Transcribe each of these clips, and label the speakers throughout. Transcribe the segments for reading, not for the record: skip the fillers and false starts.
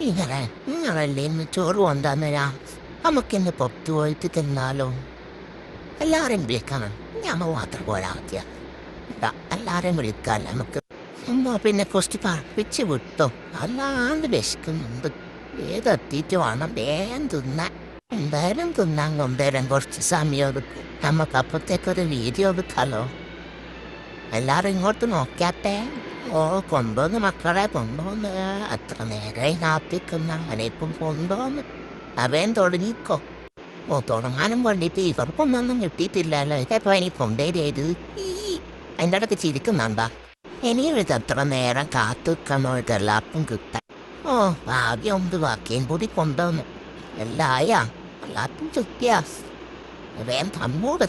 Speaker 1: നിങ്ങളല്ലേ ഇന്ന് ചോറ് കൊണ്ടുവന്നരാ. നമുക്കിന്ന് പുറത്തു പോയിട്ട് തിന്നാലോ? എല്ലാവരെയും വിളിക്കണം. ഞമ്മ മാത്രം പോരാ മതിയാ. എല്ലാവരെയും വിളിക്കാൻ നമുക്ക്. എന്നാ പിന്നെ കുറച്ച് പറപ്പിച്ച് വിട്ടോ. അല്ലാണ്ട് വിശക്കുന്നുണ്ട്. ഏതെത്തിയിട്ട് വേണം വേഗം തിന്നാൻ. എന്തായാലും തിന്നാൻ കൊണ്ടുവരാൻ കുറച്ച് സമയം എടുക്കും. നമുക്ക് അപ്പത്തേക്കൊരു വീഡിയോ എടുക്കാലോ. എല്ലാവരും ഇങ്ങോട്ട് നോക്കാട്ടെ. ഓ, കൊണ്ടുവന്ന് മക്കളെ കൊണ്ടുവന്ന്. അത്ര നേരമായി കാത്തിക്കുന്ന അവനിപ്പം കൊണ്ടുവന്ന്. അവൻ തുടങ്ങിക്കോ. ഓ, തുടങ്ങാനും വേണ്ടിയിട്ട് ഇവർക്കൊന്നും കിട്ടിയിട്ടില്ലല്ലോ. ഇപ്പൊ ഇനി കൊണ്ടുവരേത്. അതിൻ്റെ ഇടയ്ക്ക് ചിരിക്കുന്നുണ്ടാ. ഇനിയും ഇതത്ര നേരം കാത്തിക്കണോ ഇതെല്ലാവർക്കും കിട്ടാൻ? ഓ, ഭാഗ്യം ഉണ്ട്. ബാക്കിയും കൂടി കൊണ്ടുവന്നു. എല്ലായ എല്ലാവർക്കും ചുറ്റിയാ വേം തന്നൂട്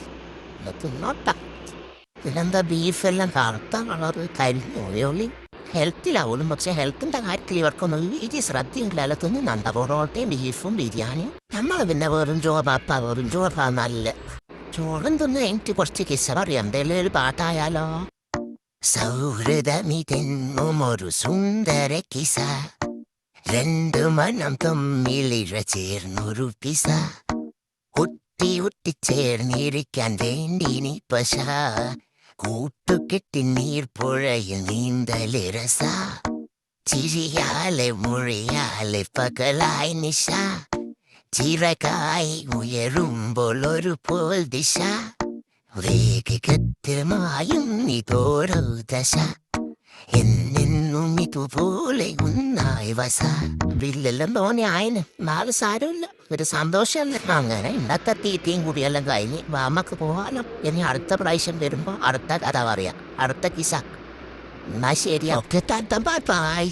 Speaker 1: തിന്നോട്ട. ഇതിലെന്താ ബീഫെല്ലാം കറുത്ത കളറ് കരിഞ്ഞോളി. ഹെൽത്തിലാവൂലും, പക്ഷെ ഹെൽത്തിൻ്റെ കാര്യത്തിൽ ഇവർക്കൊന്നും ഈ ശ്രദ്ധയില്ലല്ലോ. തിന്നുന്നുണ്ട പൊറോട്ടയും ബീഫും ബിരിയാണിയും. നമ്മൾ പിന്നെ വെറും ചോറാപ്പ, വെറും ചോറാ നല്ല. ചോറും തിന്ന് എനിക്ക് കുറച്ച് കിസ്സ പറയാം. എന്തെങ്കിലും ഒരു പാട്ടായാലോ? സൗഹൃദമിതെങ്ങും ഒരു സുന്ദര കിസ, രണ്ടു മനം തമ്മിലിഴ ചേർന്നൊരു പിസ, ഒട്ടി ഒട്ടിച്ചേർന്നിരിക്കാൻ വേണ്ടി നീ പശ, കൂട്ടുകെട്ടി നീർപ്പുഴയിൽ നീന്തല് രസ, ചിരിയാലെ മൊഴിയാലെ പകലായി നിശ, ചിറകായി ഉയരുമ്പോൾ ഒരു പോൽ ദിശ, വേഗമായും ഇതോരോ ദശ, എന്നെന്നും ഇതുപോലെ ഒന്നായി വസ. ബില്ലെല്ലാം തോന്നിയായന് നാല് സാരമില്ല, ഒരു സന്തോഷമല്ല. അങ്ങനെ ഇന്നത്തെ തീറ്റയും കൂടിയെല്ലാം കഴിഞ്ഞ് നമുക്ക് പോകാലോ. ഇനി അടുത്ത പ്രാവശ്യം വരുമ്പോ അടുത്ത കഥ പറയാം, അടുത്ത കിസ. എന്നാ ശരിയാ, ഓക്കെ, ബൈ.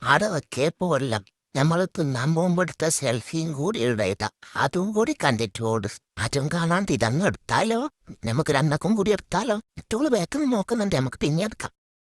Speaker 1: അതൊക്കെ പോലെല്ലാം നമ്മൾ തിന്നാൻ പോകുമ്പോൾ എടുത്ത സെൽഫിയും കൂടി ഇടയിട്ട, അതും കൂടി കണ്ടിട്ടോട്. അതും കാണാണ്ട് ഇതങ്ങ് എടുത്താലോ? നമുക്ക് രണ്ടക്കും കൂടി എടുത്താലോ? ഇട്ടോള് വേക്കുന്ന നോക്കുന്നുണ്ട്, നമുക്ക് പിന്നെ എടുക്കാം.